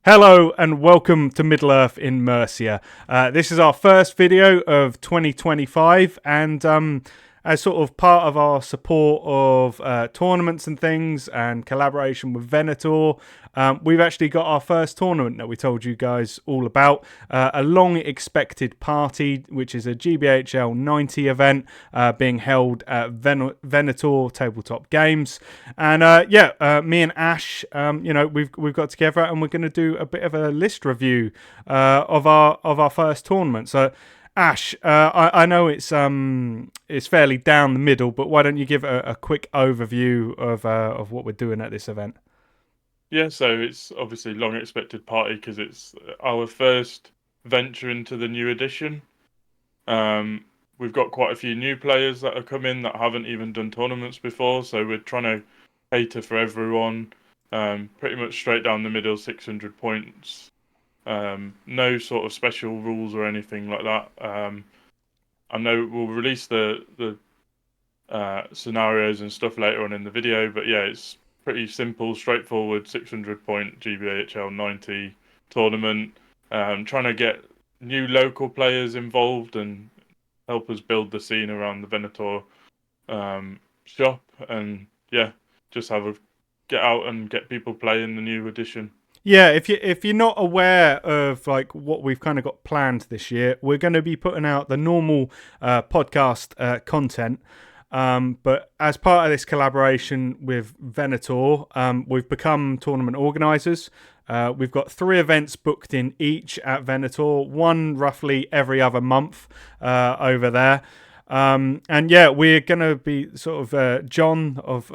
Hello and welcome to Middle-earth in Mercia. This is our first video of 2025 and as sort of part of our support of tournaments and things and collaboration with Venator, we've actually got our first tournament that we told you guys all about. A long expected party, which is a GBHL90 event being held at Venator Tabletop Games. And me and Ash, we've got together and we're going to do a bit of a list review of our first tournament. So Ash, I know it's fairly down the middle, but why don't you give a quick overview of what we're doing at this event? Yeah, so it's obviously a long expected party because it's our first venture into the new edition. We've got quite a few new players that have come in that haven't even done tournaments before, so we're trying to cater for everyone. Pretty much straight down the middle, 600 points. No sort of special rules or anything like that. I know we'll release the scenarios and stuff later on in the video, but yeah, it's pretty simple, straightforward 600 point GBHL90 tournament. Trying to get new local players involved and help us build the scene around the Venator shop, and yeah, just get out and get people playing the new edition. Yeah, if you're not aware of like what we've kind of got planned this year, we're going to be putting out the normal podcast content. But as part of this collaboration with Venator, we've become tournament organisers. We've got 3 events booked in each at Venator, one roughly every other month over there. And yeah, we're going to be sort of John of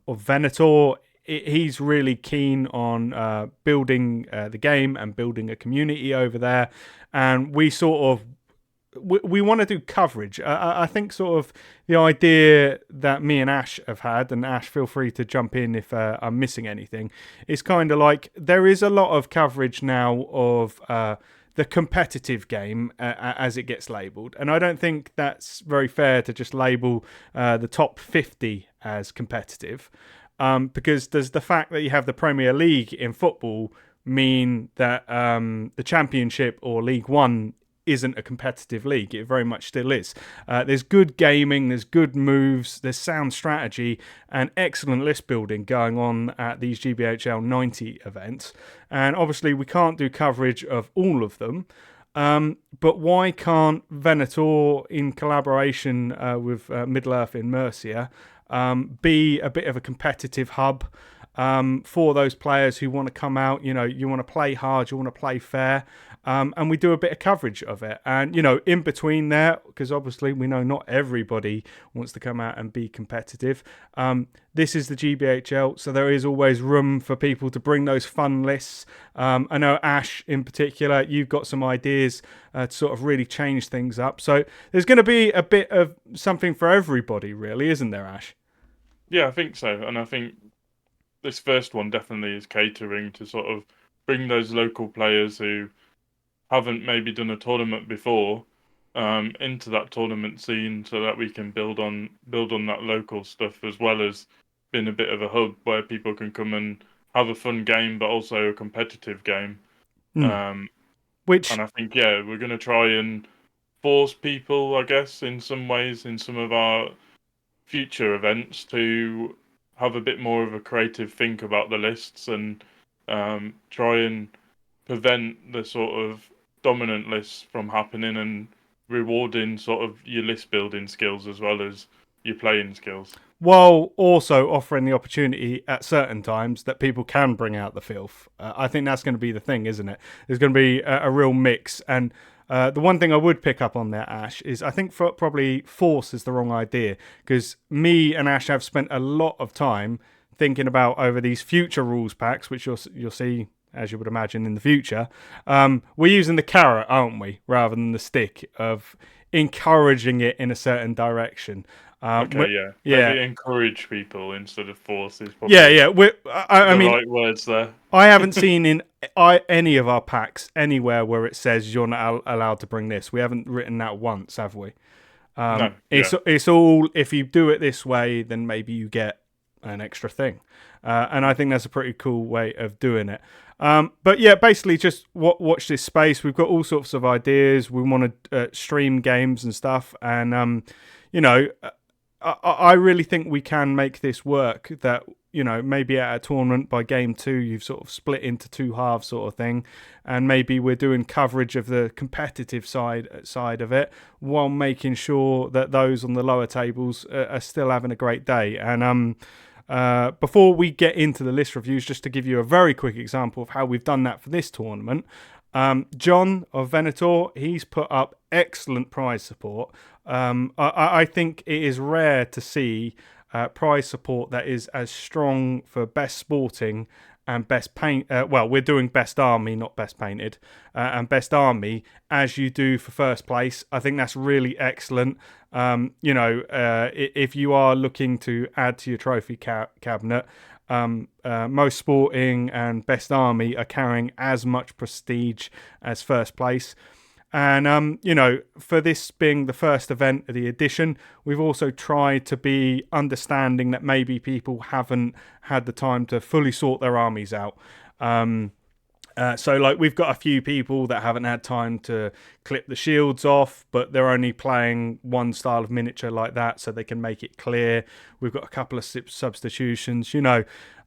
Venator. He's really keen on building the game and building a community over there. And we sort of we want to do coverage. I think sort of the idea that me and Ash have had, and Ash, feel free to jump in if I'm missing anything, is kind of like there is a lot of coverage now of the competitive game as it gets labelled. And I don't think that's very fair to just label the top 50 as competitive. Because does the fact that you have the Premier League in football mean that the Championship or League One isn't a competitive league? It very much still is. There's good gaming, there's good moves, there's sound strategy and excellent list building going on at these GBHL 90 events. And obviously we can't do coverage of all of them. But why can't Venator, in collaboration with Middle-earth in Mercia, be a bit of a competitive hub for those players who want to come out? You know, you want to play hard, you want to play fair, and we do a bit of coverage of it. And, you know, in between there, because obviously we know not everybody wants to come out and be competitive, this is the GBHL, so there is always room for people to bring those fun lists. I know, Ash, in particular, you've got some ideas to sort of really change things up. So there's going to be a bit of something for everybody, really, isn't there, Ash? Yeah, I think so. And I think this first one definitely is catering to sort of bring those local players who haven't maybe done a tournament before into that tournament scene, so that we can build on that local stuff, as well as being a bit of a hub where people can come and have a fun game, but also a competitive game. Which, and I think, yeah, we're going to try and force people, I guess, in some ways, in some of our future events, to have a bit more of a creative think about the lists and try and prevent the sort of dominant lists from happening, and rewarding sort of your list building skills as well as your playing skills, while also offering the opportunity at certain times that people can bring out the filth. I think that's going to be the thing, isn't it? There's going to be a real mix. And the one thing I would pick up on there, Ash, is I think probably force is the wrong idea, because me and Ash have spent a lot of time thinking about over these future rules packs, which you'll see, as you would imagine, in the future. We're using the carrot, aren't we, rather than the stick, of encouraging it in a certain direction. Maybe encourage people instead of force is probably I mean, right words there. I haven't seen in any of our packs anywhere where it says you're not allowed to bring this. We haven't written that once, have we? It's all, if you do it this way, then maybe you get an extra thing. And I think that's a pretty cool way of doing it. But yeah, basically just watch this space. We've got all sorts of ideas. We want to stream games and stuff. And, I really think we can make this work, that, maybe at a tournament by game 2, you've sort of split into 2 halves sort of thing. And maybe we're doing coverage of the competitive side of it, while making sure that those on the lower tables are still having a great day. And before we get into the list reviews, just to give you a very quick example of how we've done that for this tournament, John of Venator, he's put up excellent prize support. I think it is rare to see prize support that is as strong for best sporting and best paint. Well, we're doing best army, not best painted, and best army as you do for first place. I think that's really excellent. If you are looking to add to your trophy cabinet, most sporting and best army are carrying as much prestige as first place. And, for this being the first event of the edition, we've also tried to be understanding that maybe people haven't had the time to fully sort their armies out. So we've got a few people that haven't had time to clip the shields off, but they're only playing one style of miniature like that, so they can make it clear. We've got a couple of substitutions.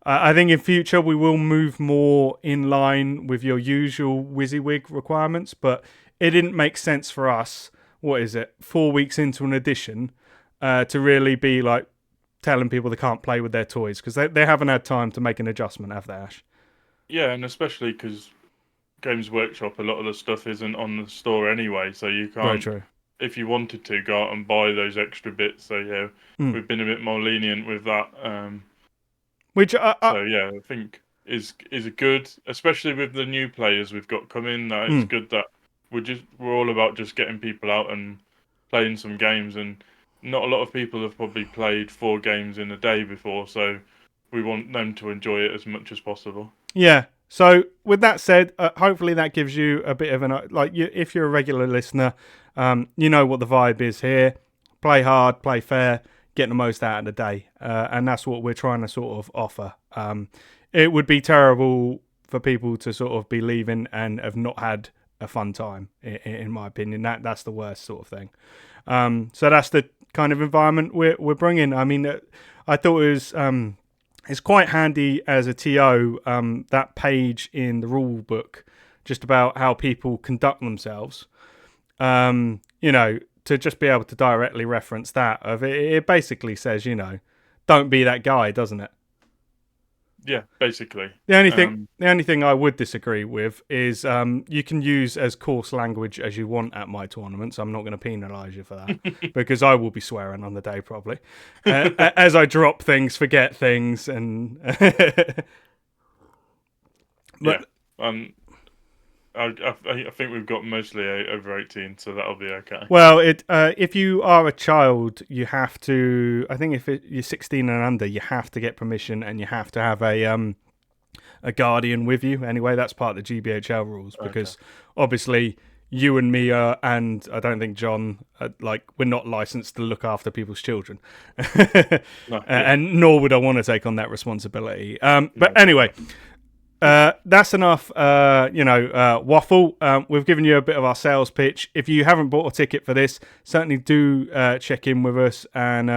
I think in future we will move more in line with your usual WYSIWYG requirements, but it didn't make sense for us, 4 weeks into an edition, to really be telling people they can't play with their toys, because they haven't had time to make an adjustment, have they, Ash? Yeah, and especially because Games Workshop, a lot of the stuff isn't on the store anyway, so you can't. Very true. If you wanted to, go out and buy those extra bits. So yeah, we've been a bit more lenient with that. I think is good, especially with the new players we've got coming. That it's good that we're all about just getting people out and playing some games, and not a lot of people have probably played 4 games in a day before, so we want them to enjoy it as much as possible. Yeah. So with that said, hopefully that gives you a bit of if you're a regular listener, you know what the vibe is here. Play hard, play fair, get the most out of the day. And that's what we're trying to sort of offer. It would be terrible for people to sort of be leaving and have not had a fun time, in my opinion. That's the worst sort of thing. So that's the kind of environment we're bringing. I mean, I thought it was... it's quite handy as a TO, that page in the rule book, just about how people conduct themselves. To just be able to directly reference that. It basically says, don't be that guy, doesn't it? Yeah, basically. The only thing I would disagree with is you can use as coarse language as you want at my tournaments. I'm not going to penalise you for that because I will be swearing on the day probably as I drop things, forget things, and but I think we've got mostly over 18, so that'll be okay. Well, if you are a child, you have to. I think if you're 16 and under, you have to get permission, and you have to have a guardian with you. Anyway, that's part of the GBHL rules, because obviously you and me are, and I don't think John, we're not licensed to look after people's children, and nor would I want to take on that responsibility. But anyway. That's enough, waffle. We've given you a bit of our sales pitch. If you haven't bought a ticket for this, certainly do check in with us and,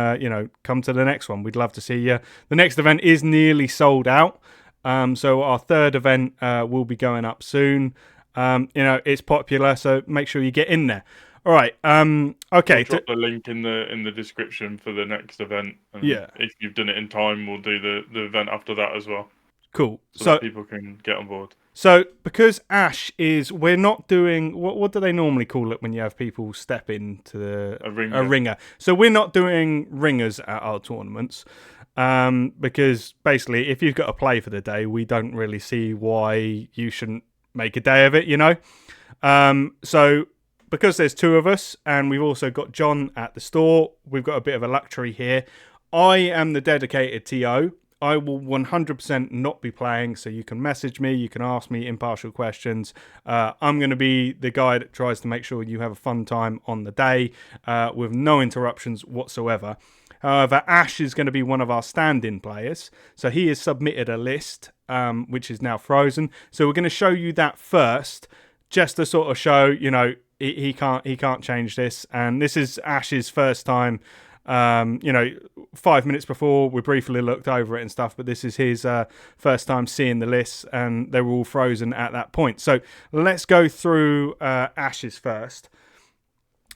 come to the next one. We'd love to see you. The next event is nearly sold out. So our third event will be going up soon. It's popular, so make sure you get in there. All right. Okay. We'll drop the link in the description for the next event. And if you've done it in time, we'll do the event after that as well. Cool. So that people can get on board. So because Ash we're not doing, what do they normally call it when you have people step into a ringer? So we're not doing ringers at our tournaments, because basically if you've got to play for the day, we don't really see why you shouldn't make a day of it, So because there's 2 of us and we've also got John at the store, we've got a bit of a luxury here. I am the dedicated TO. I will 100% not be playing, so you can message me, you can ask me impartial questions. I'm going to be the guy that tries to make sure you have a fun time on the day with no interruptions whatsoever. However, Ash is going to be one of our stand-in players. So he has submitted a list, which is now frozen. So we're going to show you that first, just to sort of show, he can't change this. And this is Ash's first time. 5 minutes before we briefly looked over it and stuff, but this is his first time seeing the lists, and they were all frozen at that point. So let's go through Ash's first.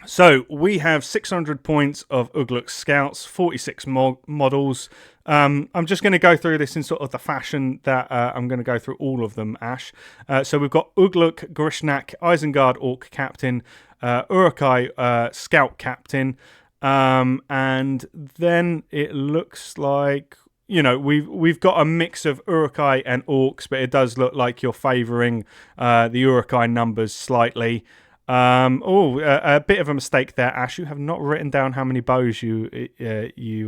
So we have 600 points of Ugluk Scouts, 46 models. I'm just going to go through this in sort of the fashion that I'm going to go through all of them, Ash. So we've got Ugluk, Grishnak, Isengard Orc Captain, Uruk-hai Scout Captain, and then it looks like, we've got a mix of Uruk-hai and Orcs, but it does look like you're favouring the Uruk-hai numbers slightly. A bit of a mistake there, Ash. You have not written down how many bows you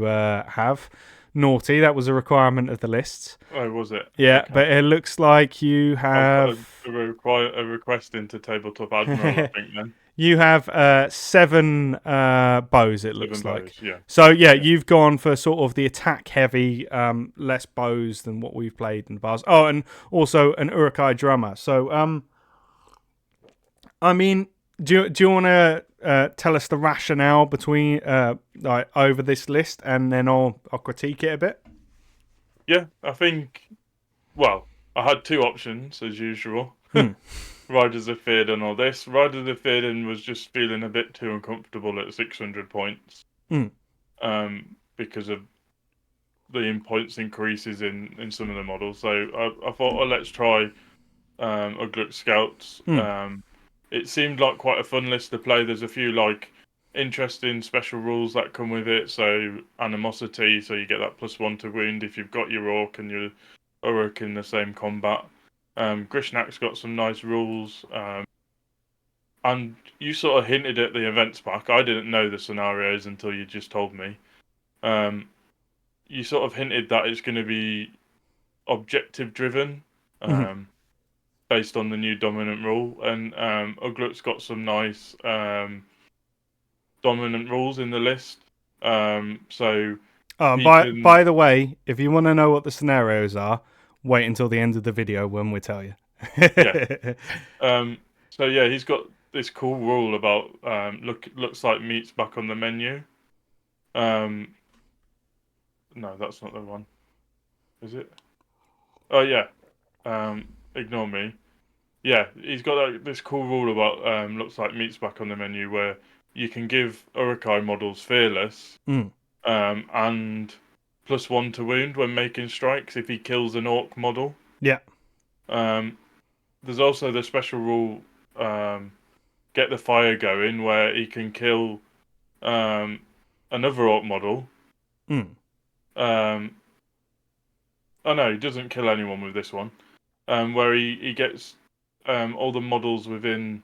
have. Naughty. That was a requirement of the lists. Oh, was it? Yeah, Okay. but it looks like you have a request into Tabletop Admiral, I think, then. You have 7 bows, it looks 7 like. bows, yeah. So, yeah, you've gone for sort of the attack-heavy, less bows than what we've played in the past. Oh, and also an Uruk-hai drummer. So, I mean, do you want to tell us the rationale between over this list, and then I'll critique it a bit? Yeah, I think, well, I had 2 options, as usual. Riders of Theoden or this. Riders of Theoden was just feeling a bit too uncomfortable at 600 points. Because of the points increases in some of the models. So I thought, well, let's try Ugluk Scouts. It seemed like quite a fun list to play. There's a few interesting special rules that come with it. So animosity, so you get that +1 to wound if you've got your Orc and your Uruk in the same combat. Grishnak's got some nice rules, and you sort of hinted at the events pack. I didn't know the scenarios until you just told me. You sort of hinted that it's going to be objective driven, based on the new dominant rule, and Ugluk's got some nice dominant rules in the list. So. By the way, if you want to know what the scenarios are, wait until the end of the video when we tell you. Yeah. So yeah, he's got this cool rule about looks like meat's back on the menu. No, that's not the one. Is it? Oh yeah. Ignore me. Yeah, he's got this cool rule about looks like meat's back on the menu, where you can give Uruk-hai models fearless, and +1 to wound when making strikes if he kills an Orc model. Yeah. There's also the special rule, get the fire going, where he can kill another Orc model. Oh no, he doesn't kill anyone with this one. Where he gets all the models within.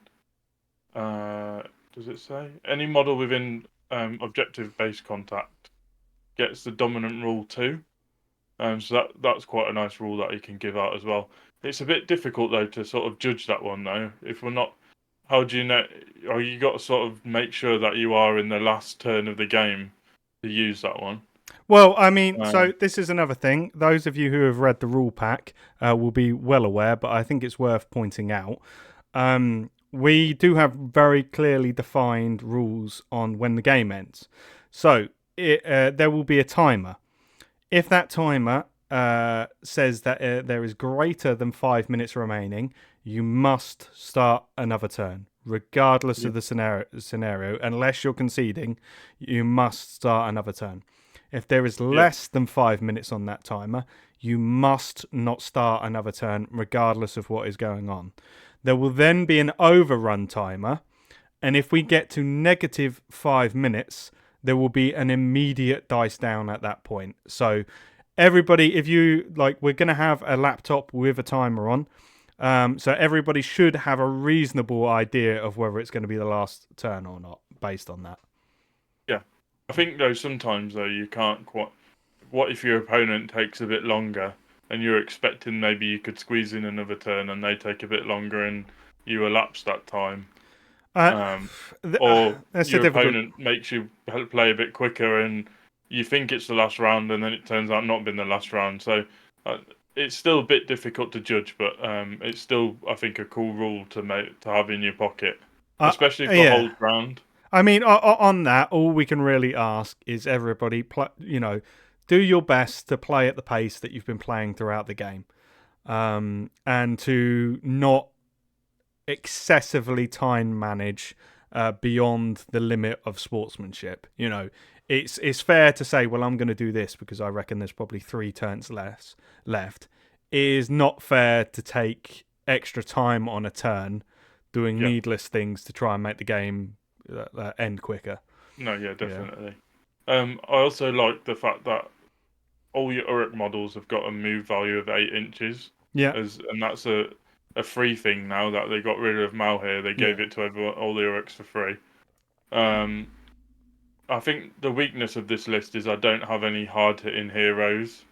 Does it say any model within objective base contact gets the dominant rule too? So that's quite a nice rule that he can give out as well. It's a bit difficult though to sort of judge that one though. If we're not, how do you know? Or you got to sort of make sure that you are in the last turn of the game to use that one. Well, I mean, so this is another thing. Those of you who have read the rule pack will be well aware, but I think it's worth pointing out. We do have very clearly defined rules on when the game ends. So there will be a timer. If that timer says that there is greater than 5 minutes remaining, you must start another turn, regardless of the scenario. Unless you're conceding, you must start another turn. If there is less than 5 minutes on that timer, you must not start another turn, regardless of what is going on. There will then be an overrun timer, and if we get to -5 minutes, there will be an immediate dice down at that point. So everybody, if you we're going to have a laptop with a timer on, so everybody should have a reasonable idea of whether it's going to be the last turn or not, based on that. Yeah, I think though sometimes you can't quite. What if your opponent takes a bit longer, and you're expecting maybe you could squeeze in another turn, and they take a bit longer, and you elapse that time? Or your opponent makes you play a bit quicker, and you think it's the last round, and then it turns out not been the last round. So it's still a bit difficult to judge, but it's still, I think, a cool rule to have in your pocket, especially for Yeah. hold round. I mean, on that, all we can really ask is everybody, do your best to play at the pace that you've been playing throughout the game, and to not excessively time manage beyond the limit of sportsmanship. It's fair to say, well, I'm going to do this because I reckon there's probably 3 turns left. It is not fair to take extra time on a turn doing needless things to try and make the game end quicker. No, yeah, definitely. I also like the fact that all your Uruk models have got a move value of 8 inches. Yeah. And that's a free thing now that they got rid of Malhir. They gave it to everyone, all the Uruks for free. I think the weakness of this list is I don't have any hard-hitting heroes.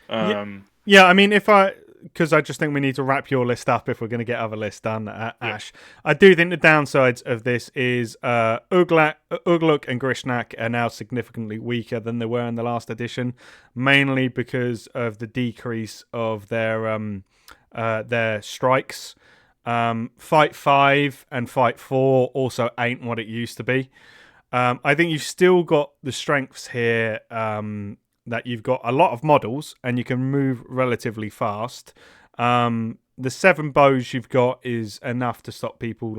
Yeah, I mean, because I just think we need to wrap your list up if we're going to get other lists done, Ash. I do think the downsides of this is Ugluk and Grishnak are now significantly weaker than they were in the last edition, mainly because of the decrease of their strikes. Fight 5 and Fight 4 also ain't what it used to be. I think you've still got the strengths here, that you've got a lot of models and you can move relatively fast. The 7 bows you've got is enough to stop people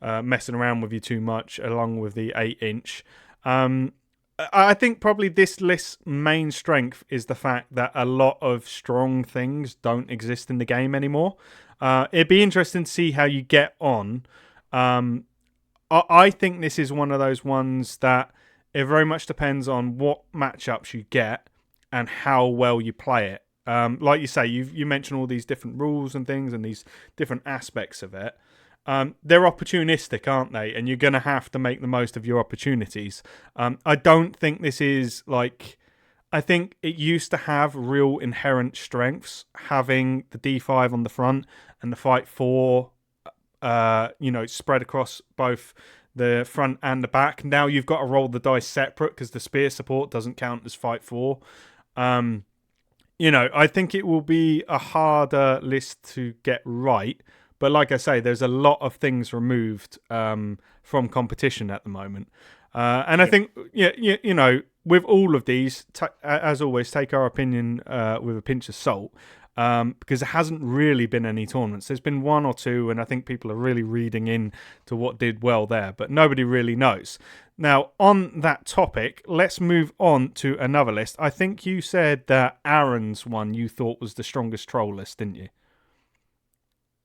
messing around with you too much, along with the 8-inch. I think probably this list's main strength is the fact that a lot of strong things don't exist in the game anymore. It'd be interesting to see how you get on. I think this is one of those ones that it very much depends on what matchups you get and how well you play it. Like you say, you mentioned all these different rules and things and these different aspects of it. They're opportunistic, aren't they? And you're going to have to make the most of your opportunities. I don't think this is I think it used to have real inherent strengths, having the D5 on the front and the Fight 4, spread across both the front and the back. Now you've got to roll the dice separate because the spear support doesn't count as Fight 4. I think it will be a harder list to get right. But like I say, there's a lot of things removed from competition at the moment. And I think, with all of these, as always, take our opinion with a pinch of salt. Because there hasn't really been any tournaments. There's been 1 or 2, and I think people are really reading in to what did well there, but nobody really knows. Now, on that topic, let's move on to another list. I think you said that Aaron's one you thought was the strongest troll list, didn't you?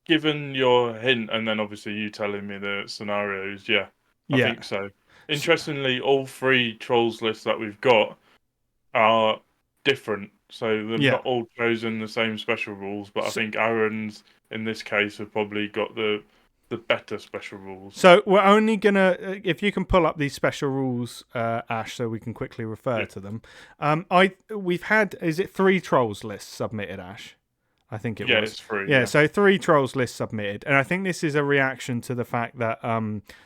Given your hint, and then obviously you telling me the scenarios, I think so. Interestingly, all 3 trolls lists that we've got are different. So they've not all chosen the same special rules, but I think Aaron's, in this case, have probably got the better special rules. So we're only going to... if you can pull up these special rules, Ash, so we can quickly refer to them. We've had... Is it 3 trolls lists submitted, Ash? I think it was. Yeah, it's 3. Yeah, so 3 trolls lists submitted. And I think this is a reaction to the fact that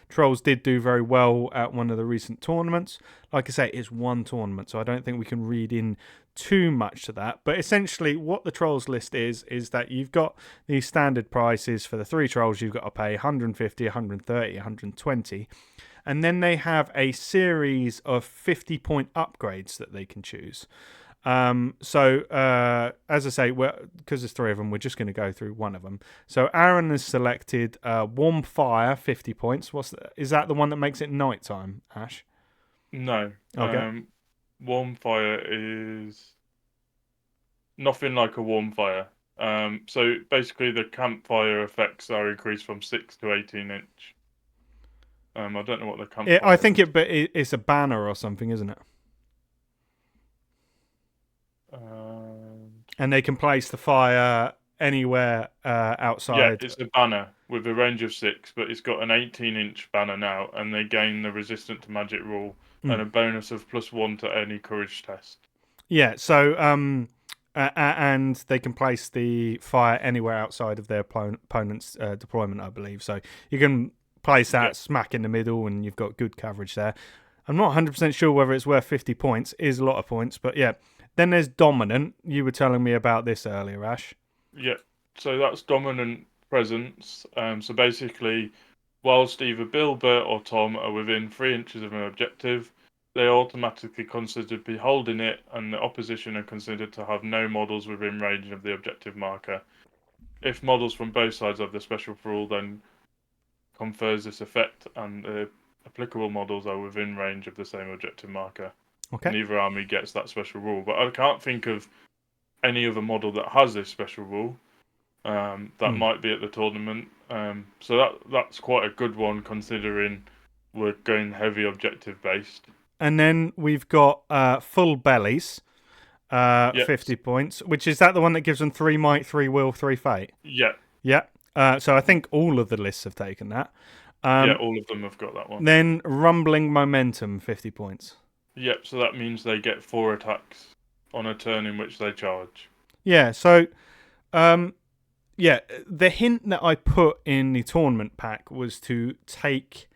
trolls did do very well at one of the recent tournaments. Like I say, it's 1 tournament, so I don't think we can read in too much to that. But essentially, what the trolls list is that you've got these standard prices for the 3 trolls. You've got to pay 150, 130, 120. And then they have a series of 50-point upgrades that they can choose. As I say, because there's 3 of them, we're just going to go through one of them. So Aaron has selected Warm Fire, 50 points. Is that the one that makes it nighttime, Ash? No. Okay. Warm Fire is nothing like a Warm Fire. So basically the campfire effects are increased from 6 to 18 inch. I don't know what the campfire I think it's a banner or something, isn't it? And they can place the fire anywhere outside. Yeah, it's a banner with a range of 6, but it's got an 18-inch banner now, and they gain the resistant to magic rule and a bonus of +1 to any courage test. Yeah, so and they can place the fire anywhere outside of their opponent's deployment, I believe. So you can place that smack in the middle, and you've got good coverage there. I'm not 100% sure whether it's worth 50 points. It is a lot of points, but yeah. Then there's Dominant. You were telling me about this earlier, Ash. Yeah, so that's dominant presence. So basically, whilst either Bill, Bert, or Tom are within 3 inches of an objective, they are automatically considered to be holding it, and the opposition are considered to have no models within range of the objective marker. If models from both sides of the special rule then confers this effect, and the applicable models are within range of the same objective marker. Okay. Neither army gets that special rule, but I can't think of any other model that has this special rule that might be at the tournament. So that's quite a good one considering we're going heavy objective based. And then we've got Full Bellies, 50 points. Which is that the one that gives them 3 might, 3 will, 3 fate? Yeah. Yeah. So I think all of the lists have taken that. All of them have got that one. Then Rumbling Momentum, 50 points. Yep, so that means they get 4 attacks on a turn in which they charge. Yeah, so the hint that I put in the tournament pack was to take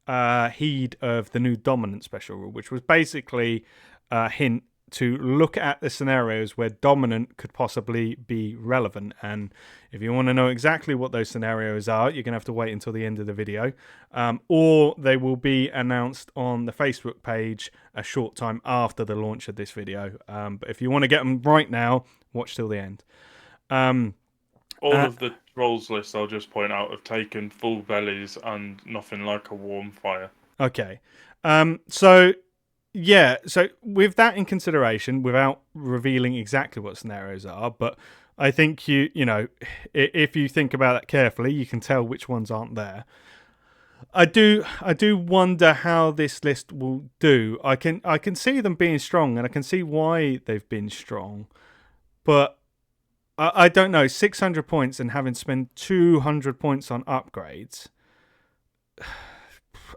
heed of the new Dominant special rule, which was basically a hint to look at the scenarios where Dominant could possibly be relevant. And if you want to know exactly what those scenarios are, you're going to have to wait until the end of the video, or they will be announced on the Facebook page a short time after the launch of this video. But if you want to get them right now, watch till the end. All of the trolls lists, I'll just point out, have taken Full Bellies and Nothing Like a Warm Fire. Okay. So with that in consideration, without revealing exactly what scenarios are, but I think you know, if you think about that carefully, you can tell which ones aren't there. I do wonder how this list will do. I can see them being strong, and I can see why they've been strong, but I don't know. 600 points and having spent 200 points on upgrades.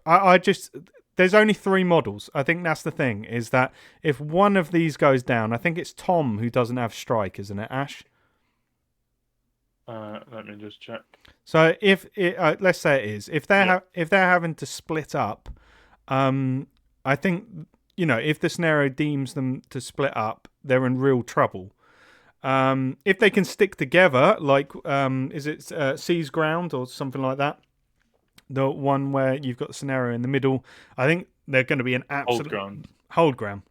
I just. There's only 3 models. I think that's the thing, is that if one of these goes down, I think it's Tom who doesn't have strike, isn't it, Ash? Let me just check. So if let's say it is, if they're having to split up, I think, you know, if the scenario deems them to split up, they're in real trouble. If they can stick together, like is it Seas Ground or something like that? The one where you've got the scenario in the middle, I think they're going to be an absolute hold ground.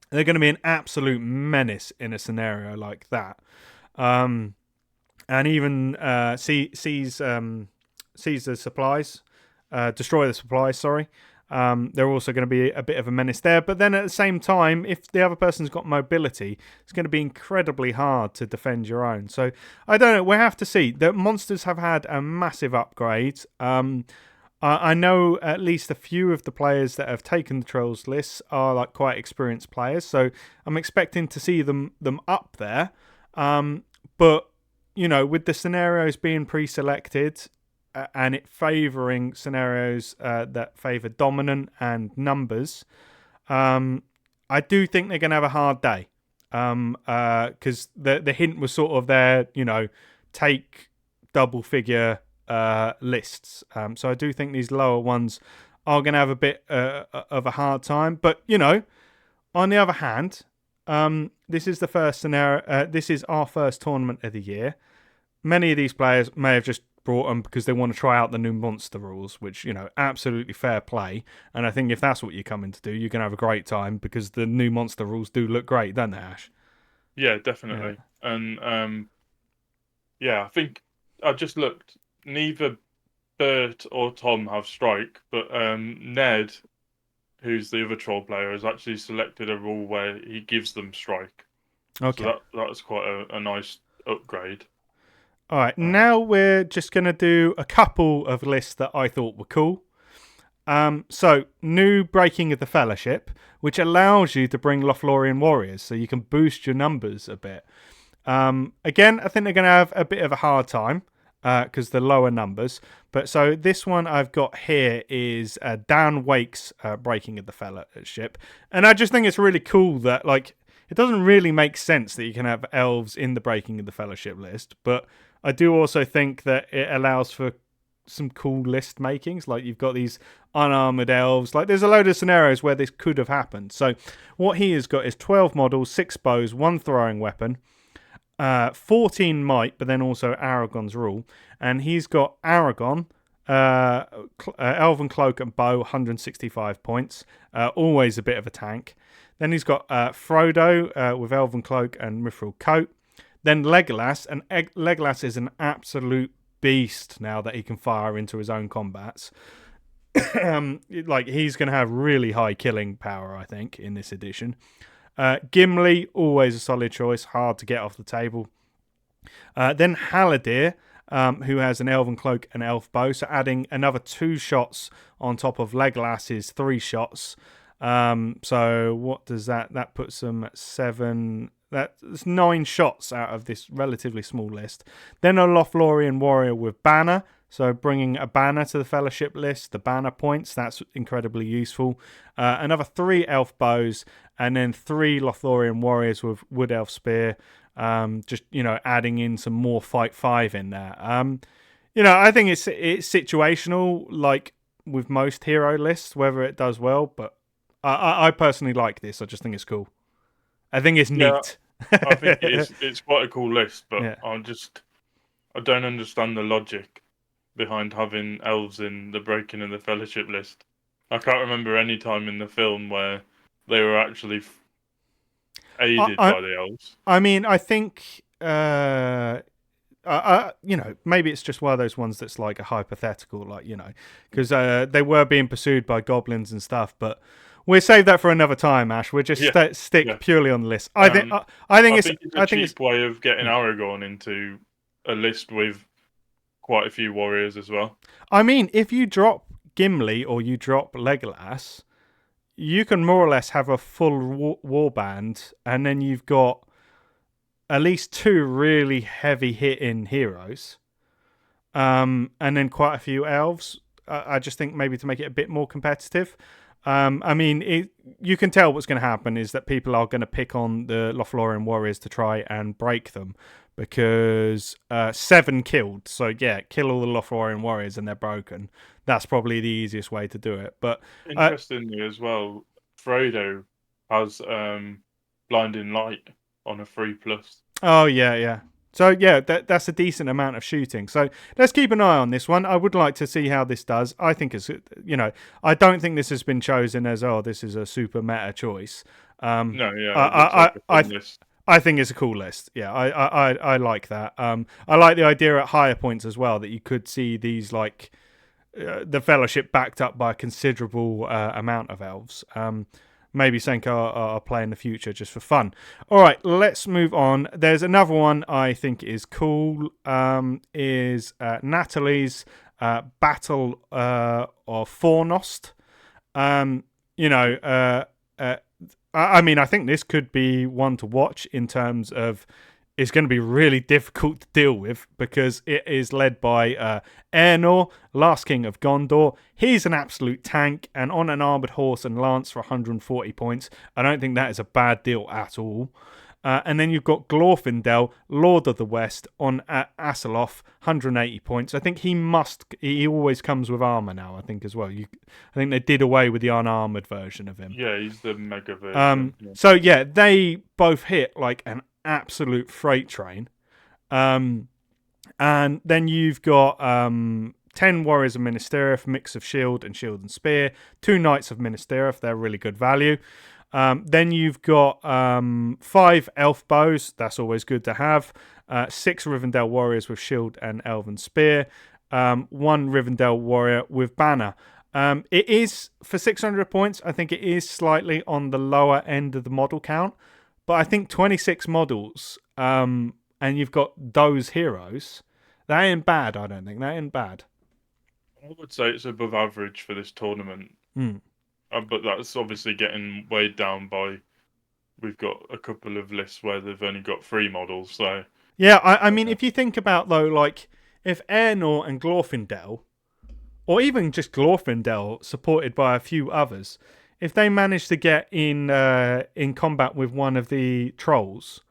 They're going to be an absolute menace in a scenario like that. And even seize the supplies, destroy the supplies. Sorry, they're also going to be a bit of a menace there. But then at the same time, if the other person's got mobility, it's going to be incredibly hard to defend your own. So I don't know. We'll have to see. The monsters have had a massive upgrade. I know at least a few of the players that have taken the Trolls lists are like quite experienced players. So I'm expecting to see them up there. But you know, with the scenarios being pre-selected, and it favouring scenarios that favour dominant and numbers, I do think they're going to have a hard day. Because the hint was sort of there, you know, take double figure lists. So I do think these lower ones are going to have a bit of a hard time. But, you know, on the other hand, this is the first scenario. This is our first tournament of the year. Many of these players may have just brought them because they want to try out the new monster rules, which, you know, absolutely fair play. And I think if that's what you're coming to do, you're going to have a great time because the new monster rules do look great, don't they, Ash? Yeah, definitely. Yeah. And I think I just looked. Neither Bert or Tom have strike, but Ned, who's the other troll player, has actually selected a rule where he gives them strike. Okay, so that's quite a nice upgrade. All right, now we're just going to do a couple of lists that I thought were cool. So, new Breaking of the Fellowship, which allows you to bring Lothlorien warriors, so you can boost your numbers a bit. Again, I think they're going to have a bit of a hard time because the lower numbers. But so this one I've got here is Dan Wake's Breaking of the Fellowship. And I just think it's really cool that, like, it doesn't really make sense that you can have elves in the Breaking of the Fellowship list, but I do also think that it allows for some cool list makings. Like you've got these unarmored elves. Like there's a load of scenarios where this could have happened. So what he has got is 12 models, 6 bows, 1 throwing weapon, 14 might, but then also Aragon's rule. And he's got Aragon, Elven Cloak and Bow, 165 points. Always a bit of a tank. Then he's got Frodo with Elven Cloak and Mithril Coat. Then Legolas, and Legolas is an absolute beast now that he can fire into his own combats. Like he's going to have really high killing power, I think, in this edition. Gimli, always a solid choice, hard to get off the table. Then Haldir, who has an Elven Cloak and Elf Bow, so adding another 2 shots on top of Legolas's 3 shots. So what does that? That puts them at 7. That's 9 shots out of this relatively small list. Then a Lothlorien warrior with banner. So bringing a banner to the fellowship list, the banner points, that's incredibly useful. Another 3 elf bows, and then 3 Lothlorien warriors with wood elf spear. Just, adding in some more fight 5 in there. I think it's situational, like with most hero lists, whether it does well, but I personally like this. I just think it's cool. I think it's neat. I think it's quite a cool list, but Yeah. I don't understand the logic behind having elves in the Breaking of the Fellowship list. I can't remember any time in the film where they were actually aided by the elves. I mean, I think, maybe it's just one of those ones that's like a hypothetical, because they were being pursued by goblins and stuff, but we'll save that for another time, Ash. We'll just stick purely on the list. I think it's a cheap way of getting Aragorn into a list with quite a few warriors as well. I mean, if you drop Gimli or you drop Legolas, you can more or less have a full war band, and then you've got at least 2 really heavy hitting heroes, and then quite a few elves. I just think maybe to make it a bit more competitive. You can tell what's going to happen is that people are going to pick on the Lothlorien warriors to try and break them, because 7 killed. So yeah, kill all the Lothlorien warriors and they're broken. That's probably the easiest way to do it. But interestingly as well, Frodo has blinding light on a 3+. Oh yeah. So yeah, that's a decent amount of shooting. So let's keep an eye on this one. I would like to see how this does. I think it's, I don't think this has been chosen as, this is a super meta choice. I think it's a cool list. Yeah, I like that. I like the idea at higher points as well, that you could see these like the Fellowship backed up by a considerable amount of elves. Maybe something I'll play in the future just for fun. All right, let's move on. There's another one I think is cool. Is Natalie's Battle of Fornost. I think this could be one to watch in terms of it's going to be really difficult to deal with, because it is led by Eärnor, last king of Gondor. He's an absolute tank, and on an armoured horse and lance for 140 points. I don't think that is a bad deal at all. And then you've got Glorfindel, Lord of the West, on Azeroth, 180 points. I think he always comes with armour now, I think, as well. I think they did away with the unarmoured version of him. Yeah, he's the mega version. So, yeah, they both hit like an absolute freight train. And then you've got 10 Warriors of Minas Tirith, mix of shield and spear. 2 Knights of Minas Tirith, they're really good value. Then you've got 5 elf bows. That's always good to have. 6 Rivendell warriors with shield and elven spear. 1 Rivendell warrior with banner. It is, for 600 points, I think it is slightly on the lower end of the model count. But I think 26 models, and you've got those heroes. That ain't bad, I don't think. That ain't bad. I would say it's above average for this tournament. But that's obviously getting weighed down by, we've got a couple of lists where they've only got 3 models. So yeah, I mean, if you think about, though, like, if Eärnor and Glorfindel, or even just Glorfindel supported by a few others, if they manage to get in combat with one of the trolls,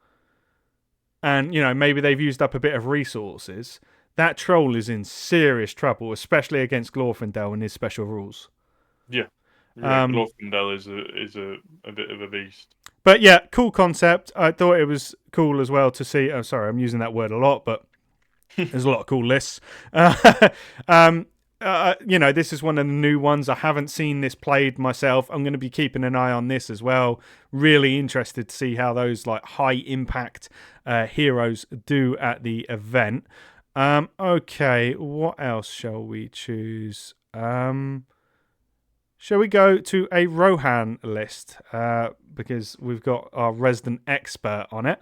and maybe they've used up a bit of resources, that troll is in serious trouble, especially against Glorfindel and his special rules. Yeah. Glorfindel is a bit of a beast. But yeah, cool concept. I thought it was cool as well to see. Oh, sorry, I'm using that word a lot, but there's a lot of cool lists. This is one of the new ones. I haven't seen this played myself. I'm going to be keeping an eye on this as well. Really interested to see how those like high impact heroes do at the event. Okay, what else shall we choose? Shall we go to a Rohan list? Because we've got our resident expert on it.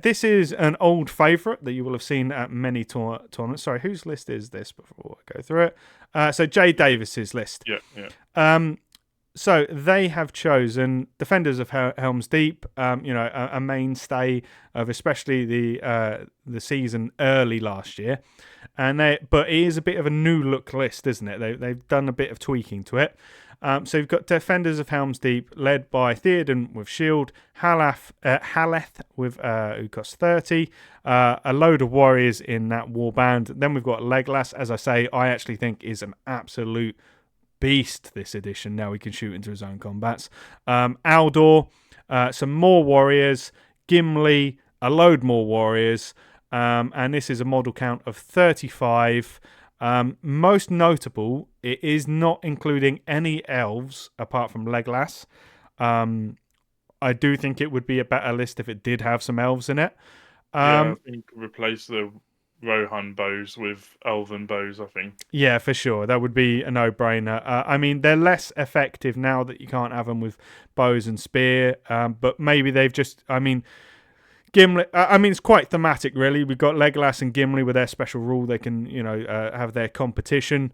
This is an old favourite that you will have seen at many tournaments. Sorry, whose list is this before I go through it? So Jay Davis's list. Yeah. So they have chosen Defenders of Helm's Deep, a mainstay of especially the season early last year. But it is a bit of a new look list, isn't it? They've done a bit of tweaking to it. So you've got Defenders of Helm's Deep, led by Theoden with Shield, Haleth with who costs 30, a load of warriors in that warband. Then we've got Legolas, as I say, I actually think is an absolute beast this edition. Now he can shoot into his own combats. Aldor, some more warriors, Gimli, a load more warriors, and this is a model count of 35. Most notable, it is not including any elves apart from Legolas. I do think it would be a better list if it did have some elves in it. I think replace the Rohan bows with elven bows, I think. Yeah, for sure. That would be a no-brainer. They're less effective now that you can't have them with bows and spear, but maybe they've just... Gimli, it's quite thematic, really. We've got Legolas and Gimli with their special rule. They can, have their competition.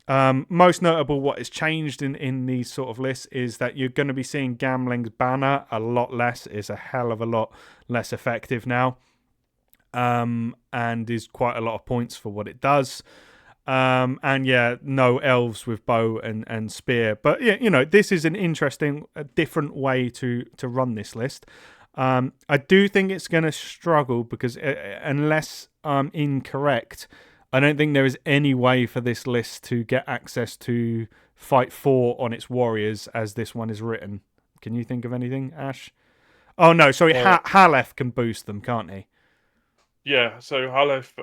Most notable, what has changed in these sort of lists is that you're going to be seeing Gamling's banner a lot less. It's a hell of a lot less effective now. And is quite a lot of points for what it does. No elves with bow and spear. But, this is an interesting, different way to run this list. I do think it's going to struggle because unless I'm incorrect, I don't think there is any way for this list to get access to Fight 4 on its warriors as this one is written. Can you think of anything, Ash? Oh, no, sorry, Haleth can boost them, can't he? Yeah, so Haleth,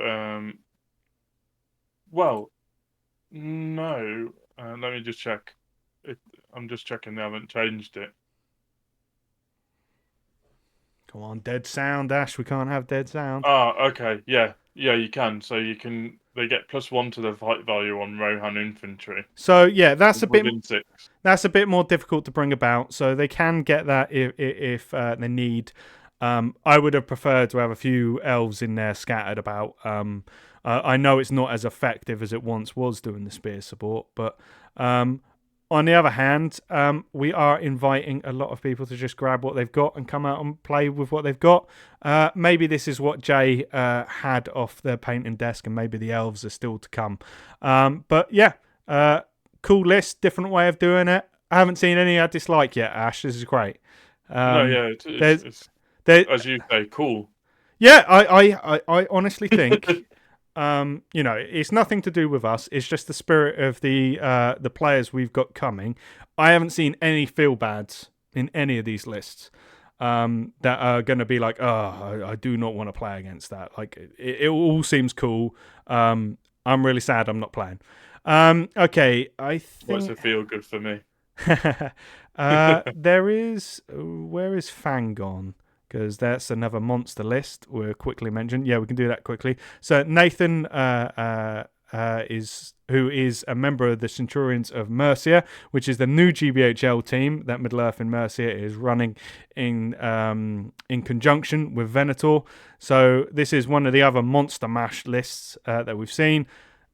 no. Let me just check. I'm just checking they haven't changed it. Come on, dead sound, Ash. We can't have dead sound. Ah, okay. Yeah, you can. So they get +1 to the fight value on Rohan infantry. So yeah, that's a bit more difficult to bring about. So they can get that if they need. I would have preferred to have a few elves in there scattered about. I know it's not as effective as it once was doing the spear support, but on the other hand, we are inviting a lot of people to just grab what they've got and come out and play with what they've got. Maybe this is what Jay had off the painting desk, and maybe the elves are still to come. Cool list, different way of doing it. I haven't seen any I dislike yet, Ash. This is great. It's as you say, cool. Yeah, I honestly think... it's nothing to do with us. It's just the spirit of the players we've got coming. I haven't seen any feel bads in any of these lists that are going to be like, I do not want to play against that. Like it all seems cool. I'm really sad I'm not playing. Okay, I think. What's it feel good for me? Where is Fang gone? Because that's another monster list we'll quickly mention. Yeah, we can do that quickly. So Nathan who is a member of the Centurions of Mercia, which is the new GBHL team that Middle-earth in Mercia is running in conjunction with Venator. So this is one of the other monster mash lists that we've seen.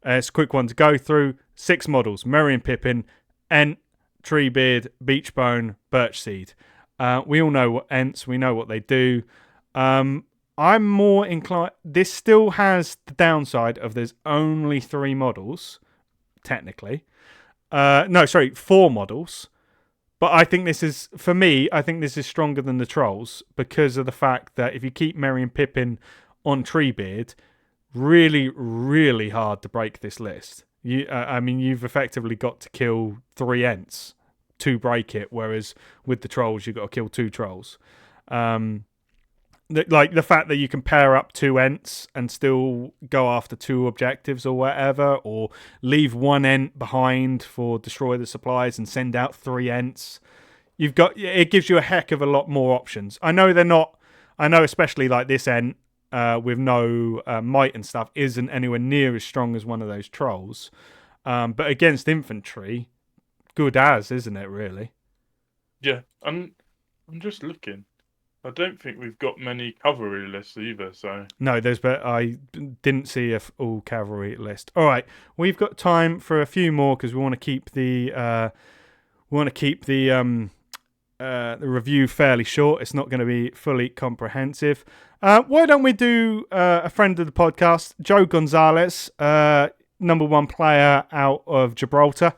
It's a quick one to go through. 6 models: Merry and Pippin, Ent, Treebeard, Beachbone, Birchseed. We all know what Ents, we know what they do. I'm more inclined... This still has the downside of there's only 3 models, technically. 4 models. But I think this is, for me, I think this is stronger than the Trolls because of the fact that if you keep Merry and Pippin on Treebeard, really, really hard to break this list. You've effectively got to kill 3 Ents to break it, whereas with the trolls, you've got to kill 2 trolls. The fact that you can pair up 2 Ents and still go after 2 objectives or whatever, or leave 1 Ent behind for destroy the supplies and send out 3 Ents. It gives you a heck of a lot more options. I know especially like this Ent with no might and stuff isn't anywhere near as strong as one of those trolls. But against infantry, good as, isn't it, really? Yeah, I'm just looking. I don't think we've got many cavalry lists either, so... No, I didn't see a all cavalry list. All right, we've got time for a few more because we want to keep the review fairly short. It's not going to be fully comprehensive. Why don't we do a friend of the podcast, Joe Gonzalez, number 1 player out of Gibraltar,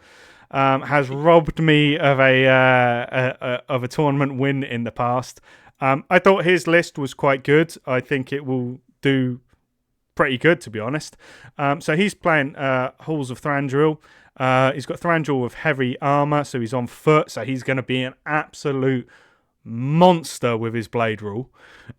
has robbed me of a tournament win in the past. I thought his list was quite good. I think it will do pretty good, to be honest. So he's playing Halls of Thranduil. He's got Thranduil with heavy armor, so he's on foot. So he's going to be an absolute monster with his blade rule.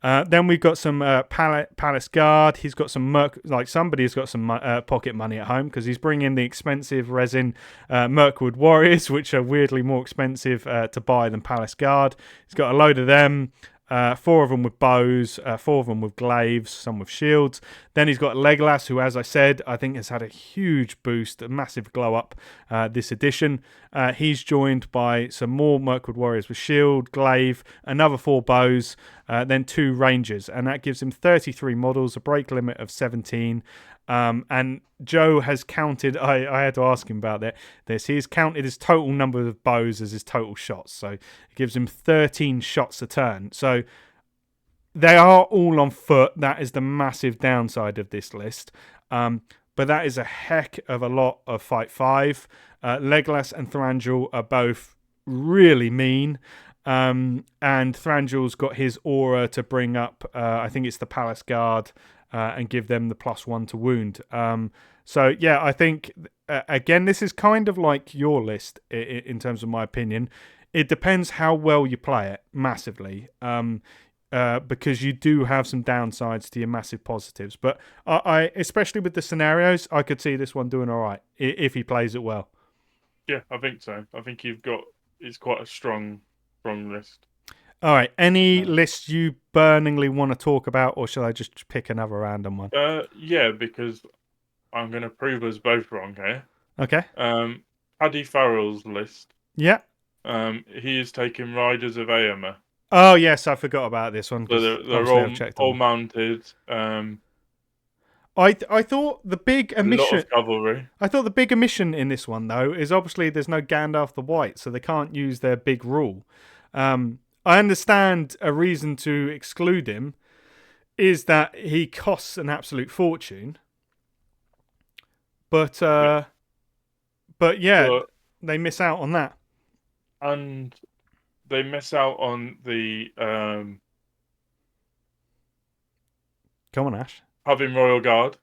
Then we've got some Palace Guard. He's got some somebody's got some pocket money at home because he's bringing the expensive resin Mirkwood Warriors, which are weirdly more expensive to buy than Palace Guard. He's got a load of them. 4 of them with bows, 4 of them with glaives, some with shields. Then he's got Legolas, who, as I said, I think has had a huge boost, a massive glow up this edition. He's joined by some more Mirkwood Warriors with shield, glaive, another 4 bows, then 2 rangers. And that gives him 33 models, a break limit of 17. And Joe has counted, I had to ask him about this, he's counted his total number of bows as his total shots, so it gives him 13 shots a turn. So they are all on foot. That is the massive downside of this list, but that is a heck of a lot of Fight 5. Legolas and Thranduil are both really mean, and Thranduil's got his aura to bring up, I think it's the Palace Guard, and give them the +1 to wound. So yeah, I think again this is kind of like your list in terms of my opinion. It depends how well you play it massively, because you do have some downsides to your massive positives. But I especially with the scenarios, I could see this one doing all right if he plays it well. Yeah, I think so. I think it's quite a strong list. All right. Any lists you burningly want to talk about, or shall I just pick another random one? Yeah, because I'm going to prove us both wrong here. Okay. Paddy Farrell's list. Yeah. He is taking Riders of Aomer. Oh yes, I forgot about this one. So they're all mounted. I thought the big omission. A lot of cavalry. I thought the big omission in this one though is obviously there's no Gandalf the White, so they can't use their big rule. I understand a reason to exclude him is that he costs an absolute fortune. But they miss out on that. And they miss out on the Come on, Ash. Having Royal Guard.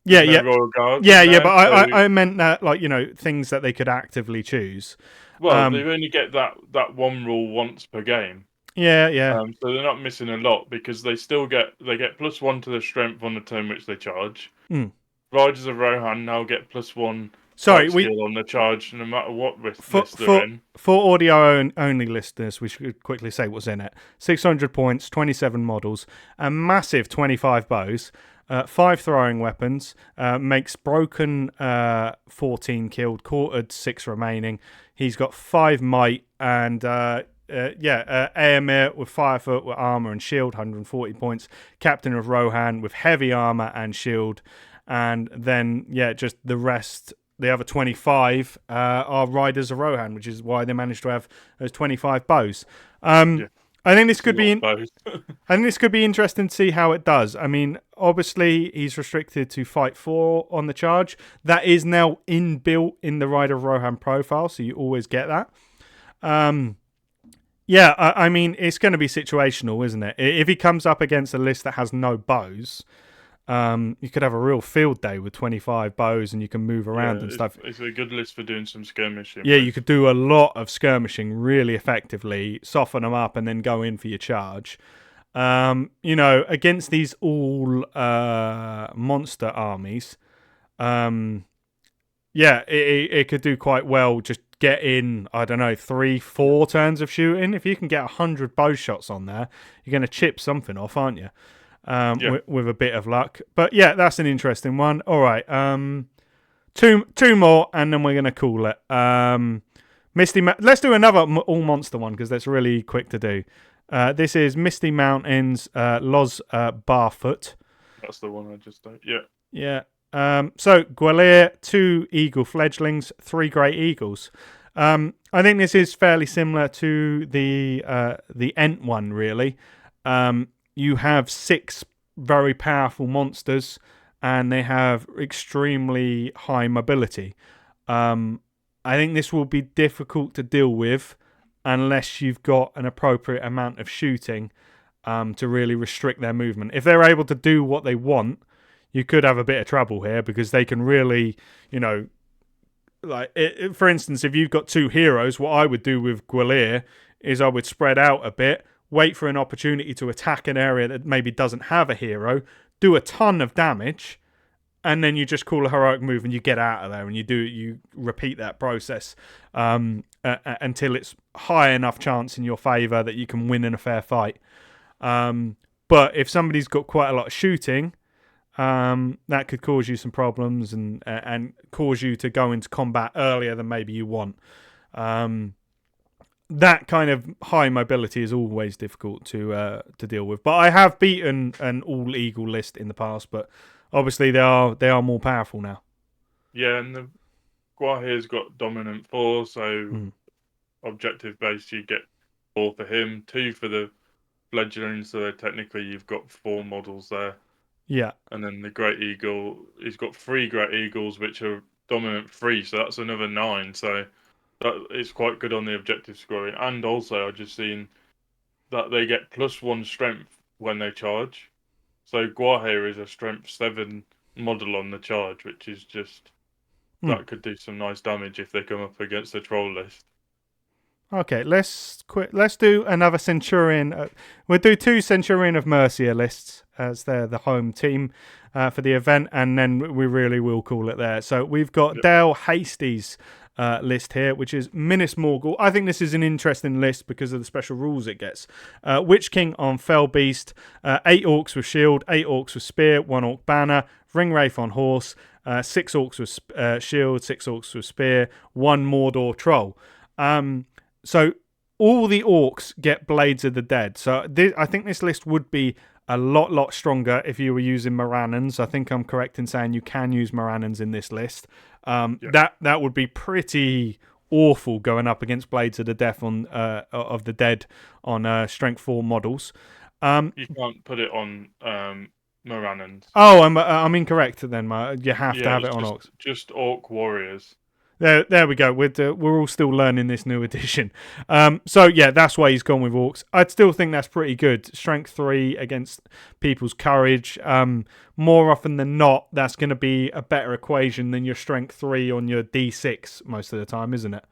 Yeah. Royal Guard. Yeah, but I meant that, things that they could actively choose. Well, they only get that one rule once per game. Yeah. So they're not missing a lot because they get +1 to their strength on the turn which they charge. Riders of Rohan now get +1 skill on the charge no matter what list they're in. For audio only listeners, we should quickly say what's in it. 600 points, 27 models, a massive 25 bows, 5 throwing weapons, makes broken 14 killed, quartered 6 remaining. He's got 5 might and Aemir with Firefoot with armor and shield, 140 points. Captain of Rohan with heavy armor and shield, and then just the rest. The other 25 are Riders of Rohan, which is why they managed to have those 25 bows. I think this could be. I think this could be interesting to see how it does. I mean, obviously he's restricted to Fight 4 on the charge. That is now inbuilt in the Rider of Rohan profile, so you always get that. Yeah, I mean, it's going to be situational, isn't it? If he comes up against a list that has no bows, you could have a real field day with 25 bows and you can move around Yeah, and stuff. it's a good list for doing some skirmishing Yeah, with. you could do a lot of skirmishing really effectively, soften them up, and then go in for your charge. Against these all monster armies, it could do quite well. Just get in, I don't know, 3-4 turns of shooting. If you can get 100 bow shots on there, you're going to chip something off, aren't you? With a bit of luck. But yeah, that's an interesting one. All right, two more, and then we're going to call it. Let's do another all monster one because that's really quick to do. This is Misty Mountains, Los Barfoot. That's the one I just don't. Yeah. Yeah. So Gwalior, 2 eagle fledglings, 3 great eagles. I think this is fairly similar to the Ent one, really. You have 6 very powerful monsters, and they have extremely high mobility. I think this will be difficult to deal with unless you've got an appropriate amount of shooting to really restrict their movement. If they're able to do what they want, you could have a bit of trouble here because they can really, for instance, if you've got 2 heroes, what I would do with Gwalior is I would spread out a bit, wait for an opportunity to attack an area that maybe doesn't have a hero, do a ton of damage, and then you just call a heroic move and you get out of there, and you repeat that process until it's high enough chance in your favour that you can win in a fair fight. But if somebody's got quite a lot of shooting, that could cause you some problems and cause you to go into combat earlier than maybe you want. That kind of high mobility is always difficult to deal with. But I have beaten an all eagle list in the past, but obviously they are more powerful now. Yeah, and the Gwahir's got dominant 4, so objective based you get 4 for him, 2 for the fledgling, so technically you've got 4 models there. Yeah. And then the Great Eagle, he's got 3 Great Eagles, which are dominant 3, so that's another 9. So that is quite good on the objective scoring. And also, I've just seen that they get +1 strength when they charge. So Gwahir is a strength 7 model on the charge, which is just that could do some nice damage if they come up against the troll list. Okay, let's do another Centurion. We'll do 2 Centurion of Mercia lists as they're the home team for the event, and then we really will call it there. So we've got Dale Hasty's list here, which is Minas Morgul. I think this is an interesting list because of the special rules it gets. Witch King on Fell Beast, 8 orcs with shield, 8 orcs with spear, 1 orc banner, Ring Wraith on horse, 6 orcs with shield, 6 orcs with spear, 1 Mordor troll. So all the orcs get Blades of the Dead. So I think this list would be a lot stronger if you were using Morannons. I think I'm correct in saying you can use Morannons in this list. That would be pretty awful going up against Blades of the Death of the Dead on Strength 4 models. You can't put it on Morannons. Oh, I'm incorrect then. You have to have it on orcs. Just orc warriors. There we go. We're all still learning this new edition. So yeah, that's why he's gone with orcs. I'd still think that's pretty good. Strength 3 against people's courage. More often than not, that's going to be a better equation than your strength 3 on your D6 most of the time, isn't it?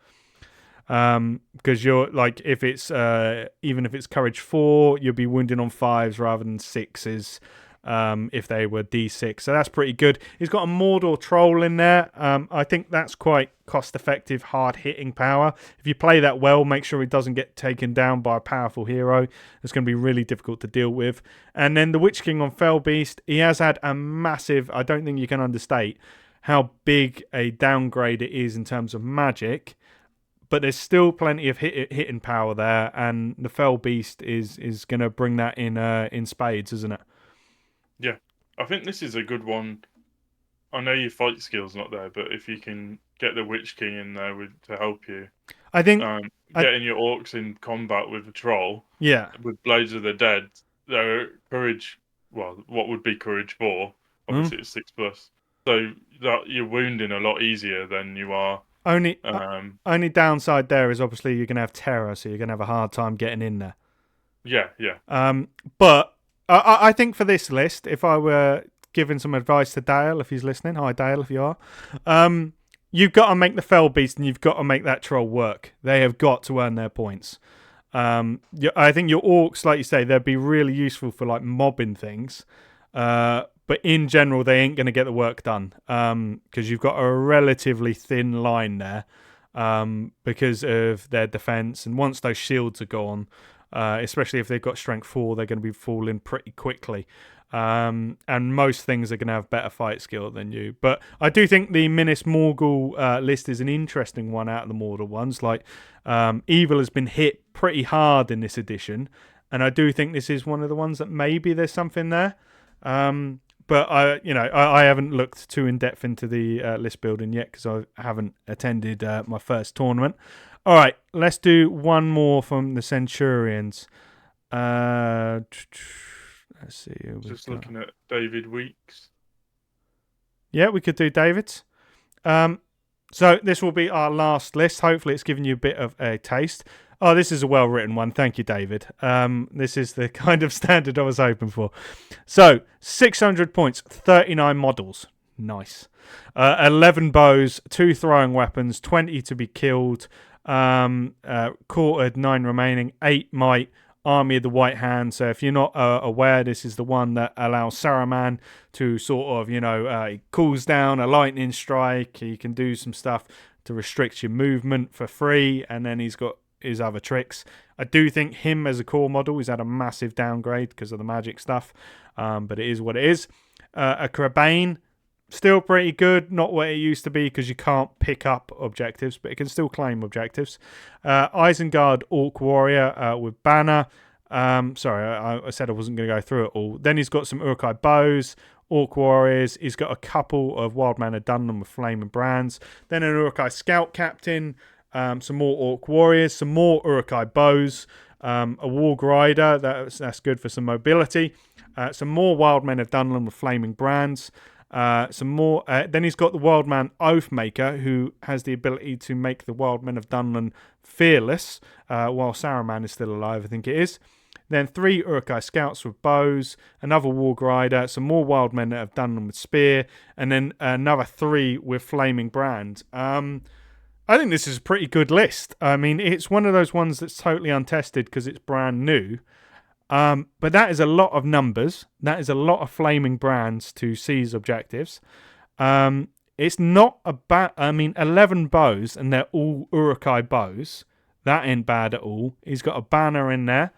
Because you're like, if it's even if it's courage 4, you'll be wounding on 5s rather than 6s. If they were D6, so that's pretty good. He's got a Mordor troll in there. I think that's quite cost-effective, hard-hitting power. If you play that well, make sure he doesn't get taken down by a powerful hero. It's going to be really difficult to deal with. And then the Witch King on Fell Beast, he has had a massive, I don't think you can understate how big a downgrade it is in terms of magic, but there's still plenty of hitting power there, and the Fell Beast is going to bring that in spades, isn't it? Yeah, I think this is a good one. I know your fight skill's not there, but if you can get the Witch King in there to help you, I think getting your orcs in combat with the troll, with Blades of the Dead, their courage, well, what would be courage 4? Obviously, it's 6+. So that you're wounding a lot easier than you are Only Um, only downside there is obviously you're going to have terror, so you're going to have a hard time getting in there. yeah, yeah. But I think for this list, if I were giving some advice to Dale, if he's listening, hi Dale, if you are, you've got to make the fell beast and you've got to make that troll work. They have got to earn their points. I think your orcs, like you say, they'd be really useful for like mobbing things. But in general, they ain't going to get the work done because you've got a relatively thin line there because of their defense. And once those shields are gone, especially if they've got strength 4, they're going to be falling pretty quickly. And most things are going to have better fight skill than you. But I do think the Minas Morgul list is an interesting one out of the Mordor ones. Like, Evil has been hit pretty hard in this edition. And I do think this is one of the ones that maybe there's something there. But I haven't looked too in depth into the list building yet because I haven't attended my first tournament. All right, let's do one more from the Centurions. Let's see. Just looking at David Weeks. Yeah, we could do David's. So this will be our last list. Hopefully, it's given you a bit of a taste. Oh, this is a well-written one. Thank you, David. This is the kind of standard I was hoping for. So, 600 points, 39 models. Nice. 11 bows, 2 throwing weapons, 20 to be killed, quartered, 9 remaining, 8 might, Army of the White Hand. So if you're not aware, this is the one that allows Saruman to sort of, he cools down a lightning strike. He can do some stuff to restrict your movement for free, and then he's got his other tricks. I do think him as a core model has had a massive downgrade because of the magic stuff, but it is what it is. A Crabane, still pretty good, not what it used to be because you can't pick up objectives, but it can still claim objectives. Isengard Orc Warrior with Banner. Sorry, I said I wasn't going to go through it all. Then he's got some Uruk-hai bows, Orc Warriors. He's got a couple of Wild Men of Dunland with Flaming Brands. Then an Uruk-hai Scout Captain. Some more Orc Warriors, some more Uruk-hai bows, a Warg Rider, that's good for some mobility, some more Wild Men of Dunland with Flaming Brands, some more. Then he's got the Wild Man Oathmaker, who has the ability to make the Wild Men of Dunland fearless, while Saruman is still alive, I think it is. Then 3 Uruk-hai Scouts with bows, another Warg Rider, some more Wild Men of Dunland with spear, and then another 3 with Flaming Brand. I think this is a pretty good list. I mean, it's one of those ones that's totally untested because it's brand new. But that is a lot of numbers. That is a lot of Flaming Brands to seize objectives. It's not a bad... 11 bows, and they're all Uruk-hai bows. That ain't bad at all. He's got a banner in there.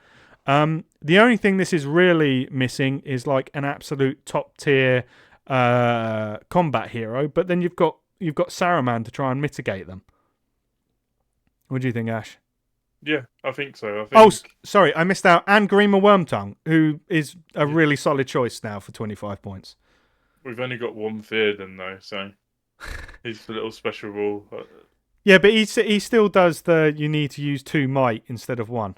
The only thing this is really missing is like an absolute top-tier combat hero. But then you've got Saruman to try and mitigate them. What do you think, Ash? Yeah, I think so. Sorry, I missed out. And Grima Wormtongue, who is a really solid choice now for 25 points. We've only got one Theoden, though, so he's a little special rule. Yeah, but he still does you need to use 2 might instead of 1.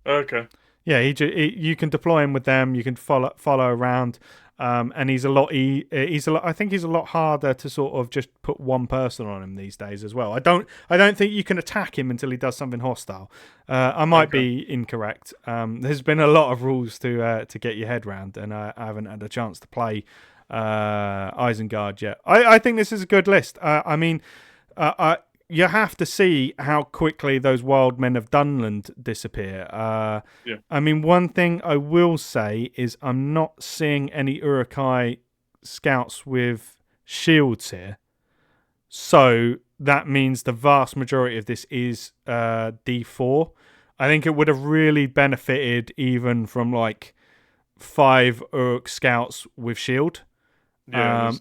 Okay. Yeah, you can deploy him with them. You can follow around. And he's a lot. I think he's a lot harder to sort of just put one person on him these days as well. I don't think you can attack him until he does something hostile. I might be incorrect. There's been a lot of rules to get your head round, and I haven't had a chance to play Isengard yet. I think this is a good list. You have to see how quickly those Wild Men of Dunland disappear. Yeah. I mean, one thing I will say is I'm not seeing any Uruk-hai scouts with shields here. So that means the vast majority of this is D4. I think it would have really benefited even from like 5 Uruk scouts with shield. Yeah,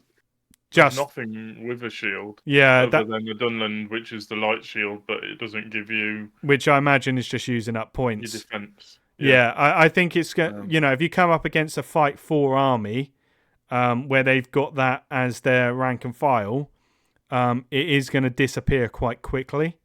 just nothing with a shield. Yeah, other than the Dunland, which is the light shield, but it doesn't give you. Which I imagine is just using up points. Your defense. Yeah, I think it's if you come up against a Fight 4 army, where they've got that as their rank and file, it is going to disappear quite quickly.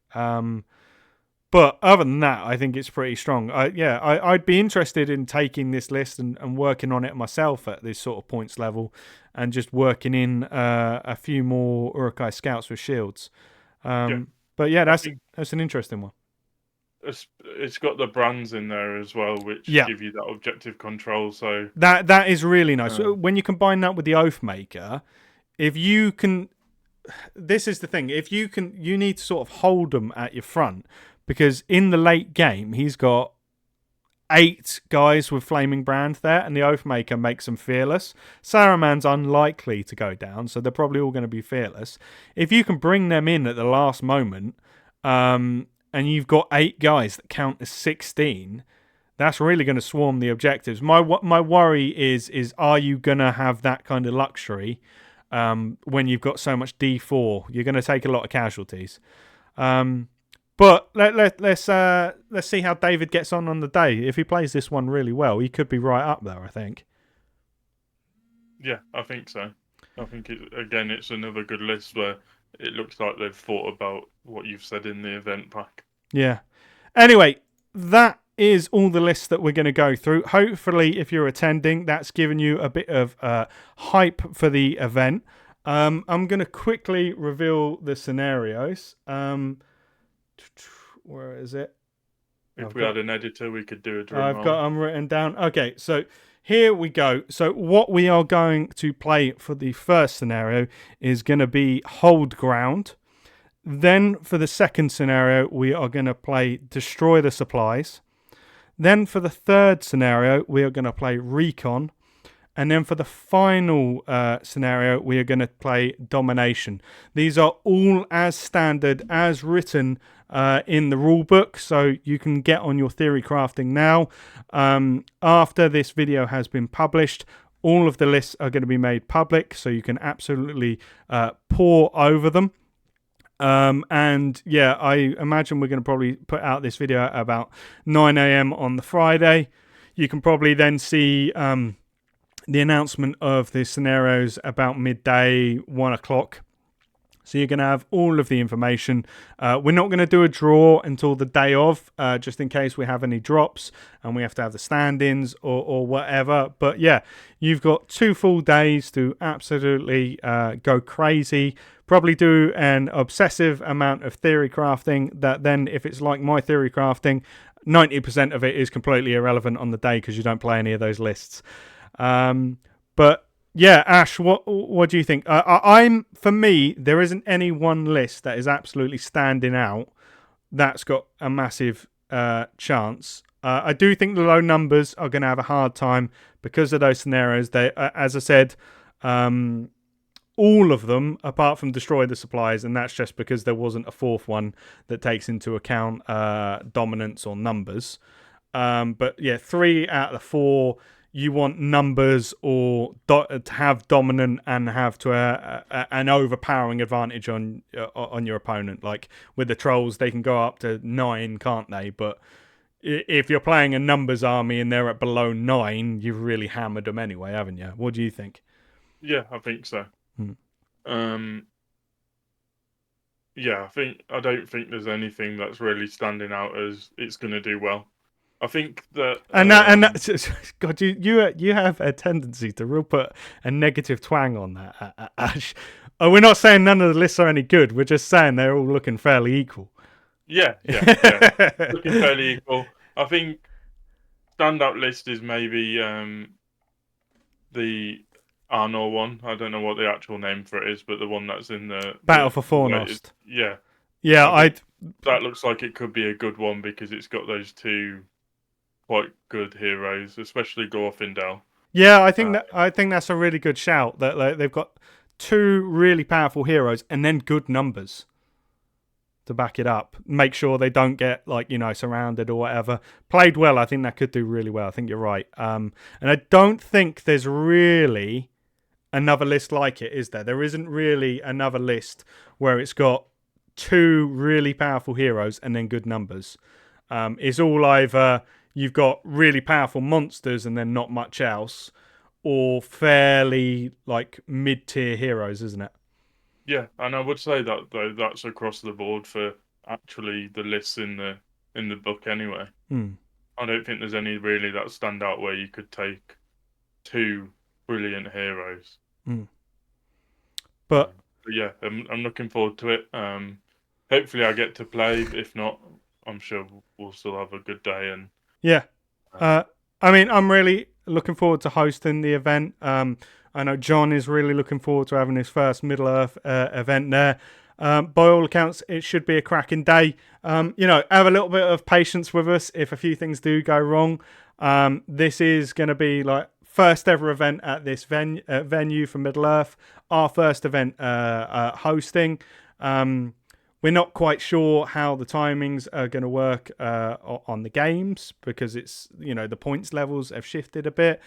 But other than that, I think it's pretty strong. I'd be interested in taking this list and working on it myself at this sort of points level, and just working in a few more Uruk-hai scouts with shields. Yeah, But yeah, I think that's an interesting one. it's got the brands in there as well, which Yeah, give you that objective control. So that is really nice. So um, when you combine that with the Oathmaker, if you can, this is the thing. If you can, you need to sort of hold them at your front because in the late game he's got 8 guys with flaming brand there, and the Oathmaker makes them fearless. Saruman's unlikely to go down, so they're probably all going to be fearless. If you can bring them in at the last moment, and you've got 8 guys that count as 16, that's really going to swarm the objectives. My worry is are you going to have that kind of luxury when you've got so much D4? You're going to take a lot of casualties. But let's see how David gets on the day. If he plays this one really well, he could be right up there, I think. yeah, I think so. I think it's another good list where it looks like they've thought about what you've said in the event pack. Yeah. Anyway, that is all the lists that we're going to go through. Hopefully, if you're attending, that's given you a bit of hype for the event. I'm going to quickly reveal the scenarios. Where is it? If we had an editor, we could do a drum I've roll. got them written down. Okay, so here we go. So what we are going to play for the first scenario is going to be Hold Ground. Then for the second scenario, we are going to play Destroy the Supplies. Then for the third scenario, we are going to play Recon. And then for the final scenario, we are going to play Domination. These are all as standard, as written in the rule book, so you can get on your theory crafting now. After this video has been published, all of the lists are going to be made public, so you can absolutely pore over them. And yeah, I imagine we're going to probably put out this video at about 9 a.m. on the Friday. You can probably then see the announcement of the scenarios about midday, 1 o'clock. So you're going to have all of the information. We're not going to do a draw until the day of, just in case we have any drops and we have to have the stand-ins or whatever. But yeah, you've got 2 full days to absolutely go crazy. Probably do an obsessive amount of theory crafting that then, if it's like my theory crafting, 90% of it is completely irrelevant on the day because you don't play any of those lists. But yeah, Ash, what do you think? For me, there isn't any one list that is absolutely standing out that's got a massive chance. I do think the low numbers are going to have a hard time because of those scenarios. They, as I said, all of them, apart from Destroy the Supplies, and that's just because there wasn't a fourth one that takes into account dominance or numbers. But yeah, 3 out of the 4. You want numbers or to have dominant and have to an overpowering advantage on your opponent. Like with the trolls, they can go up to 9, can't they? But if you're playing a numbers army and they're at below 9, you've really hammered them anyway, haven't you? What do you think? Yeah, I think so. Yeah, I don't think there's anything that's really standing out as it's going to do well. I think that God, you have a tendency to real put a negative twang on that, Ash. We're not saying none of the lists are any good. We're just saying they're all looking fairly equal. Yeah, looking fairly equal. I think standout list is maybe the Arnor one. I don't know what the actual name for it is, but the one that's in the Battle for Fornost. Yeah, that looks like it could be a good one because it's got those 2 quite good heroes, especially Gorfindel. Yeah, I think that's a really good shout. That they've got 2 really powerful heroes and then good numbers to back it up. Make sure they don't get surrounded or whatever. Played well, I think that could do really well. I think you're right. And I don't think there's really another list like it, is there? There isn't really another list where it's got 2 really powerful heroes and then good numbers. It's all either you've got really powerful monsters and then not much else, or fairly mid-tier heroes, isn't it? Yeah, and I would say that though that's across the board for actually the lists in the book anyway. I don't think there's any really that stand out where you could take 2 brilliant heroes. But yeah, I'm looking forward to it. hopefully I get to play. If not, I'm sure we'll still have a good day. And Yeah. I mean, I'm really looking forward to hosting the event. I know John is really looking forward to having his first Middle Earth event there. By all accounts, it should be a cracking day. Have a little bit of patience with us if a few things do go wrong. This is going to be like first ever event at this venue for Middle Earth. Our first event hosting. We're not quite sure how the timings are going to work on the games because it's, the points levels have shifted a bit.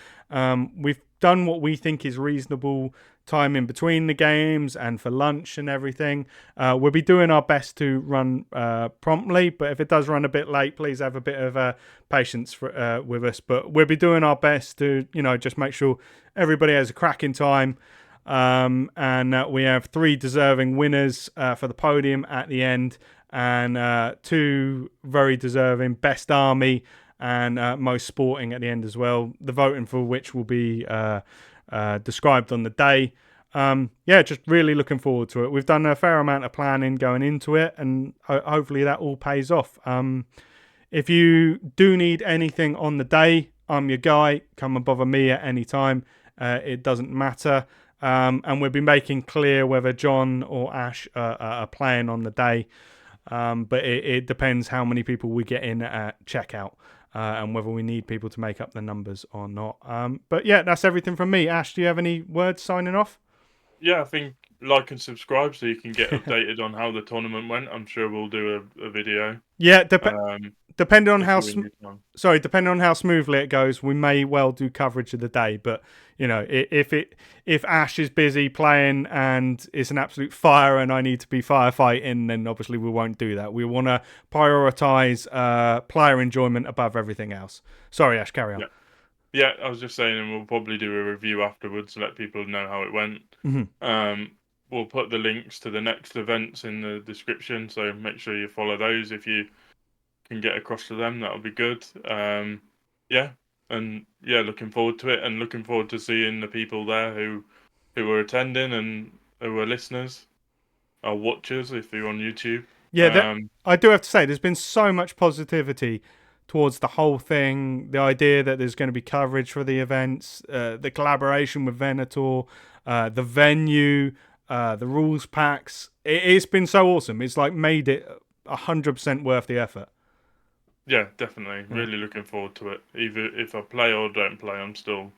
We've done what we think is reasonable time in between the games and for lunch and everything. We'll be doing our best to run promptly, but if it does run a bit late, please have a bit of patience with us. But we'll be doing our best to, just make sure everybody has a cracking time. And we have 3 deserving winners for the podium at the end, and 2 very deserving best army and most sporting at the end as well. The voting for which will be described on the day. Just really looking forward to it. We've done a fair amount of planning going into it, and hopefully that all pays off. If you do need anything on the day, I'm your guy. Come and bother me at any time. It doesn't matter. And we'll be making clear whether John or Ash are playing on the day. But it depends how many people we get in at checkout and whether we need people to make up the numbers or not. But yeah, that's everything from me. Ash, do you have any words signing off? Yeah, I think like and subscribe so you can get updated on how the tournament went. I'm sure we'll do a video. Yeah, depending on depending on how smoothly it goes, we may well do coverage of the day. But if Ash is busy playing and it's an absolute fire and I need to be firefighting, then obviously we won't do that. We want to prioritize player enjoyment above everything else. Sorry, Ash, carry on. Yeah, I was just saying, and we'll probably do a review afterwards to let people know how it went. Mm-hmm. We'll put the links to the next events in the description, so make sure you follow those if you can get across to them. That'll be good. Looking forward to it, and looking forward to seeing the people there who are attending and who are listeners, or watchers if you're on YouTube. Yeah, I do have to say, there's been so much positivity towards the whole thing. The idea that there's going to be coverage for the events, the collaboration with Venator, the venue, the rules packs. It's been so awesome. It's like made it 100% worth the effort. Yeah, definitely. Really looking forward to it. Either if I play or don't play, I'm still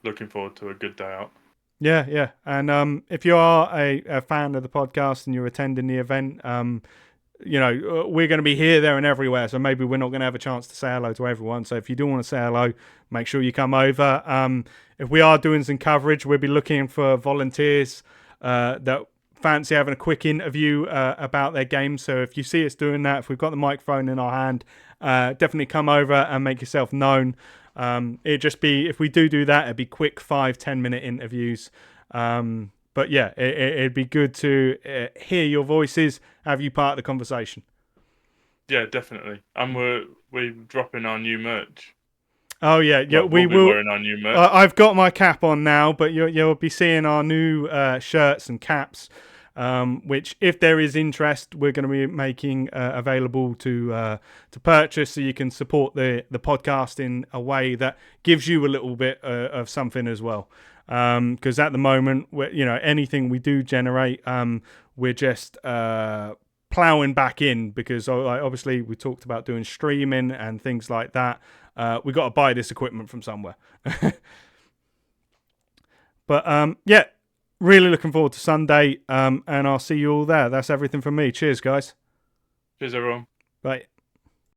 looking forward to a good day out. Yeah. And if you are a fan of the podcast and you're attending the event, we're going to be here, there, and everywhere. So maybe we're not going to have a chance to say hello to everyone. So if you do want to say hello, make sure you come over. If we are doing some coverage, we'll be looking for volunteers that fancy having a quick interview about their game. So if you see us doing that, if we've got the microphone in our hand, definitely come over and make yourself known. It'd just be, if we do that, it'd be quick 5-10 minute interviews. But yeah, it'd be good to hear your voices, have you part of the conversation. Yeah, definitely. And we're dropping our new merch. Oh yeah, we'll we be will. Wearing our new merch. I've got my cap on now, but you'll be seeing our new shirts and caps, which, if there is interest, we're going to be making available to purchase, so you can support the podcast in a way that gives you a little bit of something as well. Because at the moment, anything we do generate, we're just plowing back in, because obviously we talked about doing streaming and things like that. We got to buy this equipment from somewhere. But really looking forward to Sunday, and I'll see you all there. That's everything from me. Cheers, guys. Cheers, everyone. Bye.